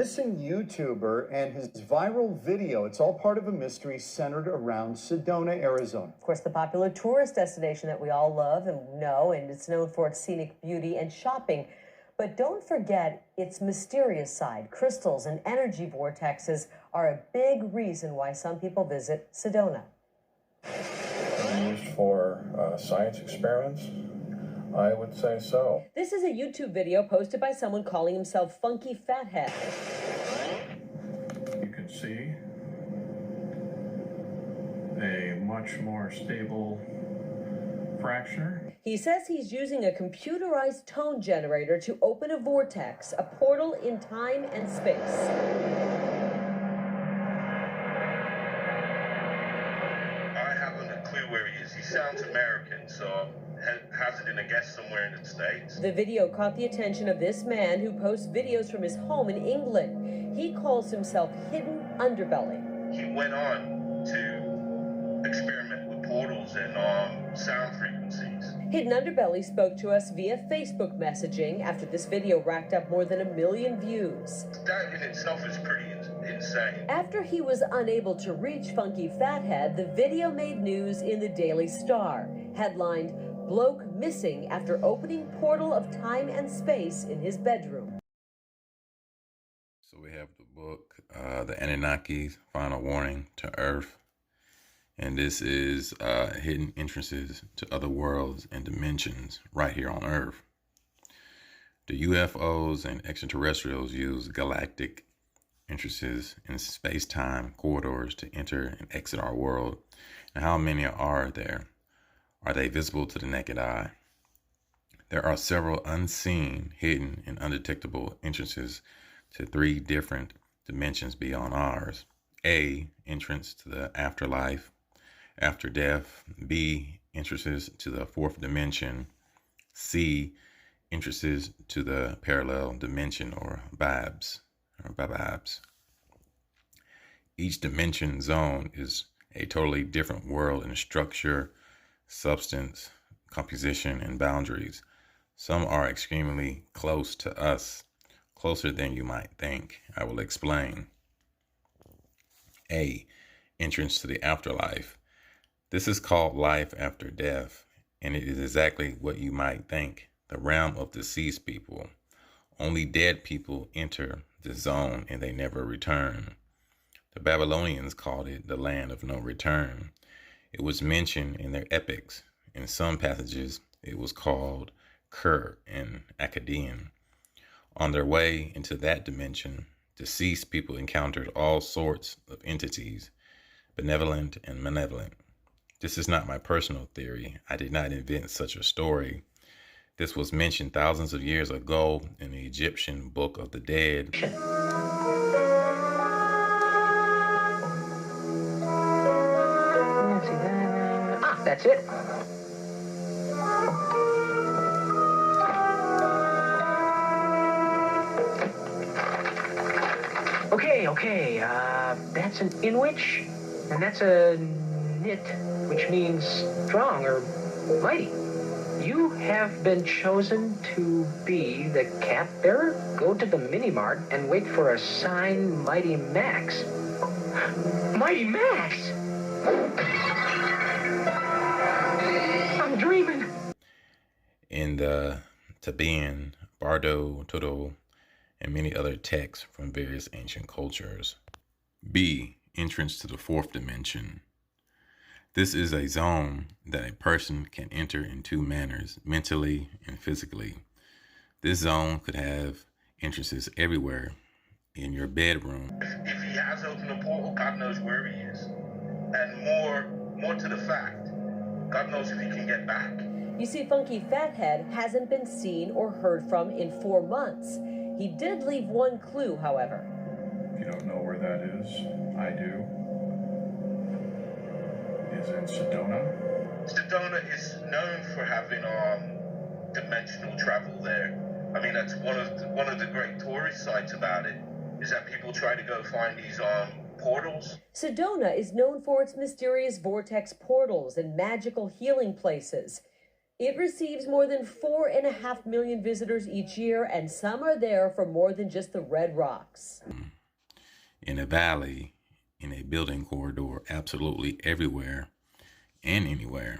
missing YouTuber and his viral video. It's all part of a mystery centered around Sedona, Arizona. Of course, the popular tourist destination that we all love and know, and it's known for its scenic beauty and shopping. But don't forget its mysterious side. Crystals and energy vortexes are a big reason why some people visit Sedona. Used for science experiments? I would say so. This is a YouTube video posted by someone calling himself Funky Fathead. You can see a much more stable fracture. He says he's using a computerized tone generator to open a vortex, a portal in time and space. I haven't a clue where he is. He sounds American, so hazarding a guess somewhere in the States. The video caught the attention of this man who posts videos from his home in England. He calls himself Hidden Underbelly. He went on to experiment with portals and sound frequencies. Hidden Underbelly spoke to us via Facebook messaging after this video racked up more than 1 million views. That in itself is pretty insane. After he was unable to reach Funky Fathead, the video made news in the Daily Star, headlined, "Bloke Missing After Opening Portal of Time and Space in His Bedroom." So we have the book, The Anunnaki's Final Warning to Earth. And this is hidden entrances to other worlds and dimensions right here on Earth. The UFOs and extraterrestrials use galactic entrances in space-time corridors to enter and exit our world. And how many are there? Are they visible to the naked eye? There are several unseen, hidden, and undetectable entrances to 3 different dimensions beyond ours. A, entrance to the afterlife, after death. B, entrances to the 4th dimension. C, entrances to the parallel dimension, or babs. Each dimension zone is a totally different world in structure, substance, composition, and boundaries. Some are extremely close to us, closer than you might think. I will explain. A, entrance to the afterlife. This is called life after death, and it is exactly what you might think, the realm of deceased people. Only dead people enter the zone and they never return. The Babylonians called it the land of no return. It was mentioned in their epics. In some passages, it was called Ker in Akkadian. On their way into that dimension, deceased people encountered all sorts of entities, benevolent and malevolent. This is not my personal theory. I did not invent such a story. This was mentioned thousands of years ago in the Egyptian Book of the Dead. That's it. Okay. That's an inwich, and that's a nit, which means strong or mighty. You have been chosen to be the cat bearer. Go to the mini-mart and wait for a signed Mighty Max. Mighty Max? I'm dreaming. In the Tabian, Bardo, Todo, and many other texts from various ancient cultures. B, entrance to the 4th dimension. This is a zone that a person can enter in 2 manners, mentally and physically. This zone could have entrances everywhere, in your bedroom. If he has opened a portal, God knows where he is. And more to the fact, God knows if he can get back. You see, Funky Fathead hasn't been seen or heard from in 4 months. He did leave one clue, however. If you don't know where that is, I do. Is in Sedona. Sedona is known for having dimensional travel there. I mean, that's one of the great tourist sites about it, is that people try to go find these portals. Sedona is known for its mysterious vortex portals and magical healing places. It receives more than 4.5 million visitors each year, and some are there for more than just the red rocks. In a valley, in a building corridor, absolutely everywhere and anywhere.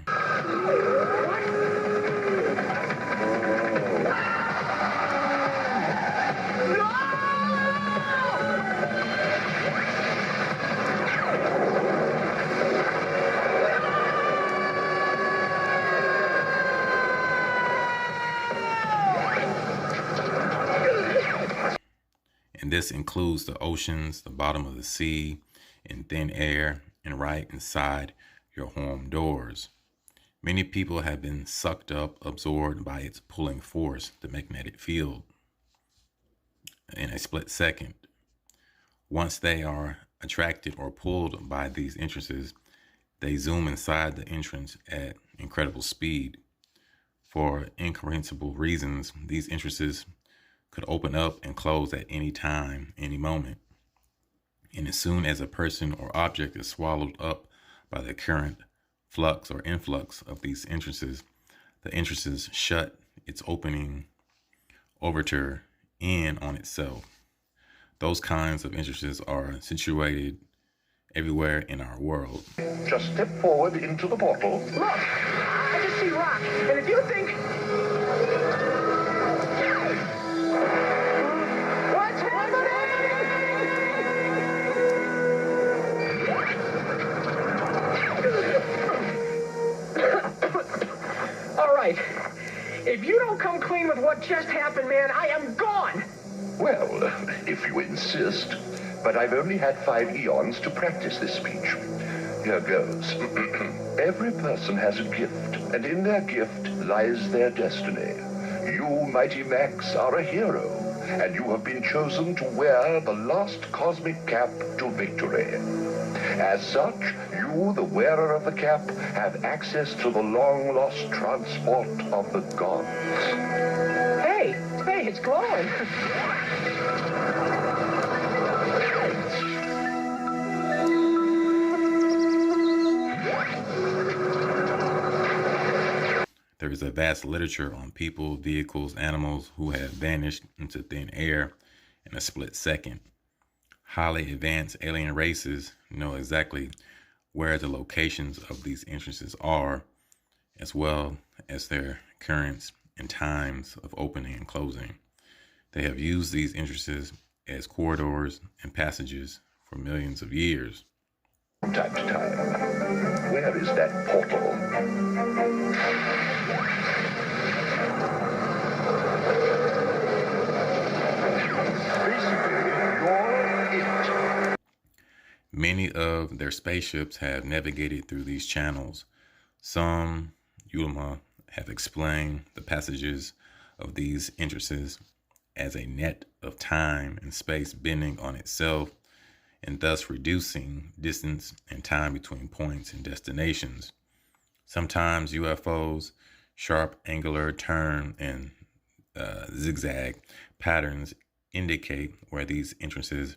And this includes the oceans, the bottom of the sea, in thin air, and right inside your home doors. Many people have been sucked up, absorbed by its pulling force, the magnetic field, in a split second. Once they are attracted or pulled by these entrances, they zoom inside the entrance at incredible speed. For incomprehensible reasons, these entrances could open up and close at any time, any moment. And as soon as a person or object is swallowed up by the current flux or influx of these entrances, the entrances shut its opening overture in on itself. Those kinds of entrances are situated everywhere in our world. Just step forward into the portal. Look, I just see rock, and if you think... What's happening? All right. If you don't come clean with what just happened, man, I am gone. Well, if you insist. But I've only had 5 eons to practice this speech. Here goes. Every person has a gift, and in their gift lies their destiny. You, Mighty Max, are a hero, and you have been chosen to wear the last cosmic cap to victory. As such, you, the wearer of the cap, have access to the long-lost transport of the gods. Hey, it's glowing. There is a vast literature on people, vehicles, animals who have vanished into thin air in a split second. Highly advanced alien races know exactly where the locations of these entrances are, as well as their currents and times of opening and closing. They have used these entrances as corridors and passages for millions of years. From time to time. Where is that portal? Many of their spaceships have navigated through these channels. Some, Ulama, have explained the passages of these entrances as a net of time and space bending on itself, and thus reducing distance and time between points and destinations. Sometimes UFOs, sharp angular turn and zigzag patterns indicate where these entrances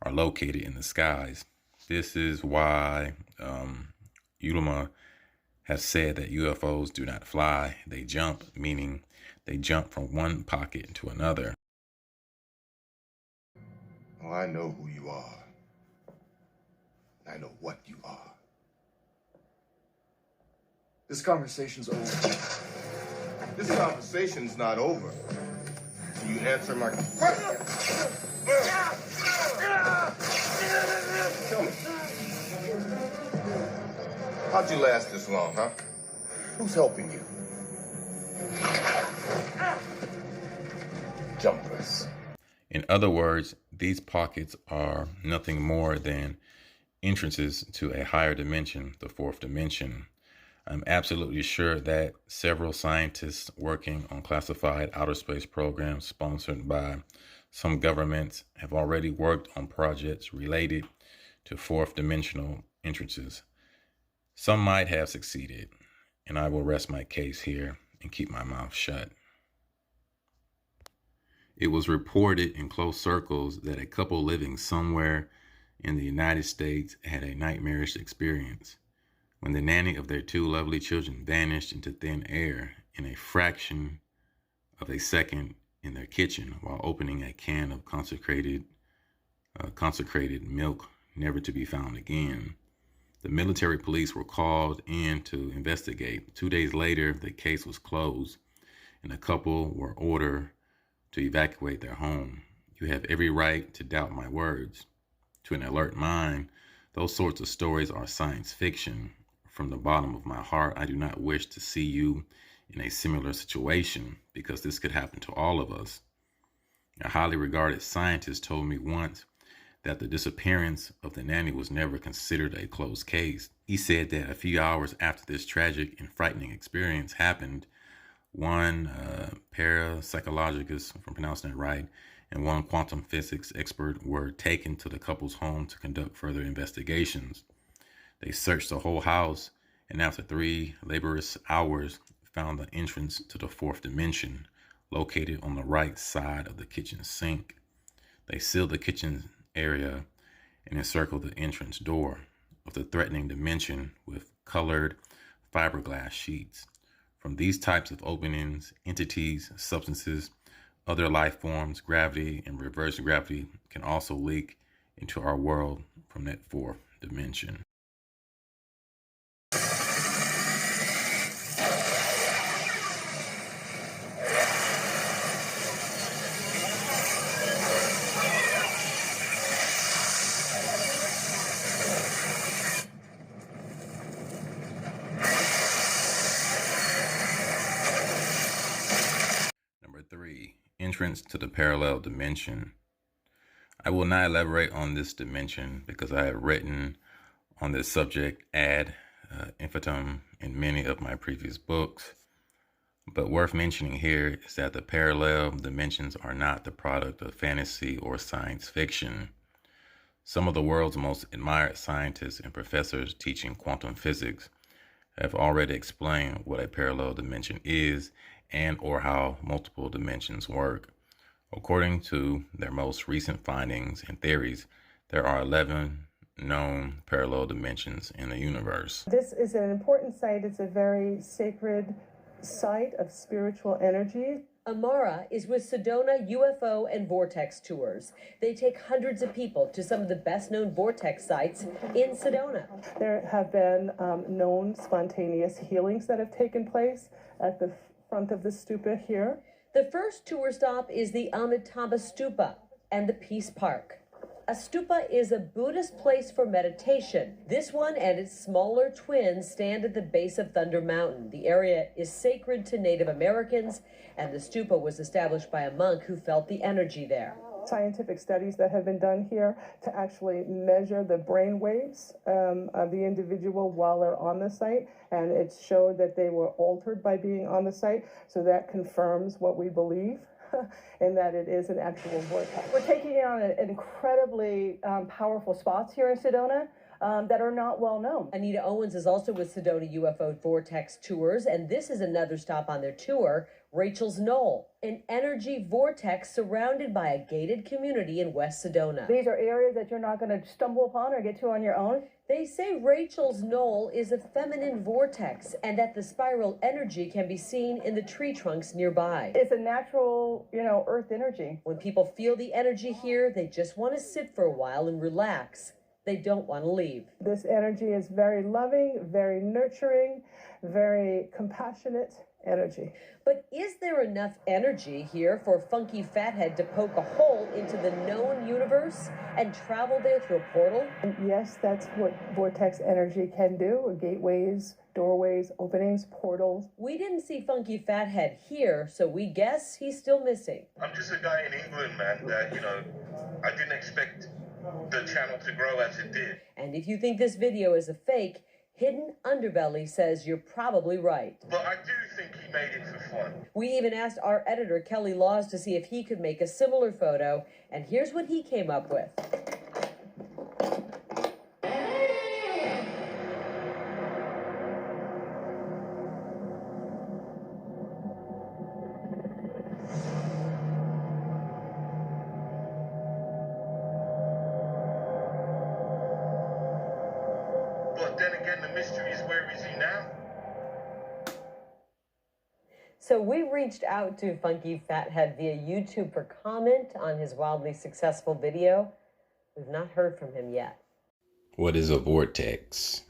are located in the skies. This is why Ulama have said that UFOs do not fly, they jump, meaning they jump from one pocket to another. Oh, I know who you are. I know what you are. This conversation's over. This conversation's not over. You answer my question. Tell me. How'd you last this long, huh? Who's helping you? Jumpers. In other words, these pockets are nothing more than entrances to a higher dimension, the fourth dimension. I'm absolutely sure that several scientists working on classified outer space programs sponsored by some governments have already worked on projects related to fourth dimensional entrances. Some might have succeeded, and I will rest my case here and keep my mouth shut. It was reported in close circles that a couple living somewhere in the United States had a nightmarish experience. when the nanny of their two lovely children vanished into thin air in a fraction of a second in their kitchen while opening a can of consecrated milk, never to be found again. The military police were called in to investigate. 2 days later, the case was closed, and the couple were ordered to evacuate their home. You have every right to doubt my words. To an alert mind, those sorts of stories are science fiction. From the bottom of my heart, I do not wish to see you in a similar situation, because this could happen to all of us. A highly regarded scientist told me once that the disappearance of the nanny was never considered a closed case. He said that a few hours after this tragic and frightening experience happened, one parapsychologist, if I'm pronouncing it right, and one quantum physics expert were taken to the couple's home to conduct further investigations. They searched the whole house, and after 3 laborious hours, found the entrance to the 4th dimension, located on the right side of the kitchen sink. They sealed the kitchen area and encircled the entrance door of the threatening dimension with colored fiberglass sheets. From these types of openings, entities, substances, other life forms, gravity, and reverse gravity can also leak into our world from that 4th dimension. Number 3, entrance to the parallel dimension. I will not elaborate on this dimension because I have written on this subject ad infinitum in many of my previous books. But worth mentioning here is that the parallel dimensions are not the product of fantasy or science fiction. Some of the world's most admired scientists and professors teaching quantum physics have already explained what a parallel dimension is and or how multiple dimensions work. According to their most recent findings and theories, there are 11 known parallel dimensions in the universe. This is an important site. It's a very sacred site of spiritual energy. Amara is with Sedona UFO and Vortex tours. They take hundreds of people to some of the best-known Vortex sites in Sedona. There have been known spontaneous healings that have taken place at the front of the stupa here. The first tour stop is the Amitabha Stupa and the Peace Park. A stupa is a Buddhist place for meditation. This one and its smaller twins stand at the base of Thunder Mountain. The area is sacred to Native Americans, and the stupa was established by a monk who felt the energy there. Scientific studies that have been done here to actually measure the brain waves of the individual while they're on the site, and it showed that they were altered by being on the site, so that confirms what we believe. And that it is an actual vortex. We're taking it on an incredibly powerful spots here in Sedona that are not well known. Anita Owens is also with Sedona UFO Vortex Tours, and this is another stop on their tour, Rachel's Knoll, an energy vortex surrounded by a gated community in West Sedona. These are areas that you're not going to stumble upon or get to on your own. They say Rachel's Knoll is a feminine vortex and that the spiral energy can be seen in the tree trunks nearby. It's a natural, earth energy. When people feel the energy here, they just want to sit for a while and relax. They don't want to leave. This energy is very loving, very nurturing, very compassionate energy. But is there enough energy here for Funky Fathead to poke a hole into the known universe and travel there through a portal? And yes, that's what vortex energy can do. Gateways, doorways, openings, portals. We didn't see Funky Fathead here, so we guess he's still missing. I'm just a guy in England, man, that, I didn't expect the channel to grow as it did. And if you think this video is a fake, Hidden Underbelly says you're probably right. But I do think he made it for fun. We even asked our editor, Kelly Laws, to see if he could make a similar photo, and here's what he came up with. But then again, the mystery is, where is he now? So we reached out to Funky Fathead via YouTube for comment on his wildly successful video. We've not heard from him yet. What is a vortex?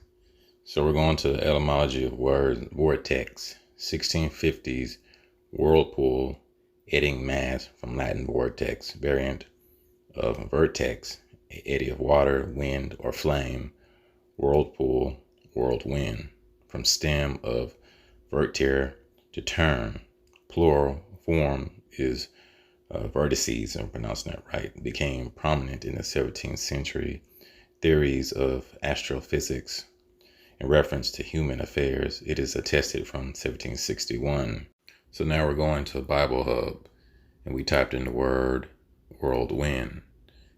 So we're going to the etymology of word vortex, 1650s whirlpool, eddying mass from Latin vortex, variant of vertex, eddy of water, wind, or flame, whirlpool, whirlwind, from stem of vertere, to turn. Plural form is vertices, I'm pronouncing that right, became prominent in the 17th century theories of astrophysics. In reference to human affairs, it is attested from 1761. So now we're going to Bible Hub, and we typed in the word whirlwind.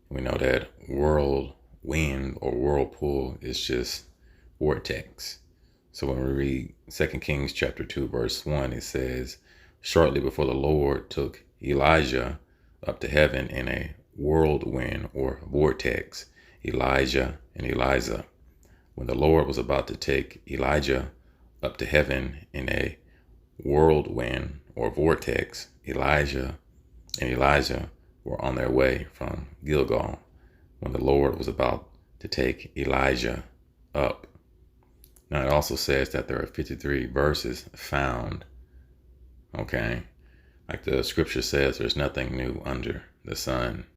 We know that whirlwind or whirlpool is just vortex. So when we read 2 Kings chapter 2, verse 1, it says, shortly before the Lord took Elijah up to heaven in a whirlwind or vortex, Elijah and Eliza. When the Lord was about to take Elijah up to heaven in a whirlwind or vortex, Elijah and Elijah were on their way from Gilgal when the Lord was about to take Elijah up. Now it also says that there are 53 verses found. Okay. Like the scripture says, there's nothing new under the sun.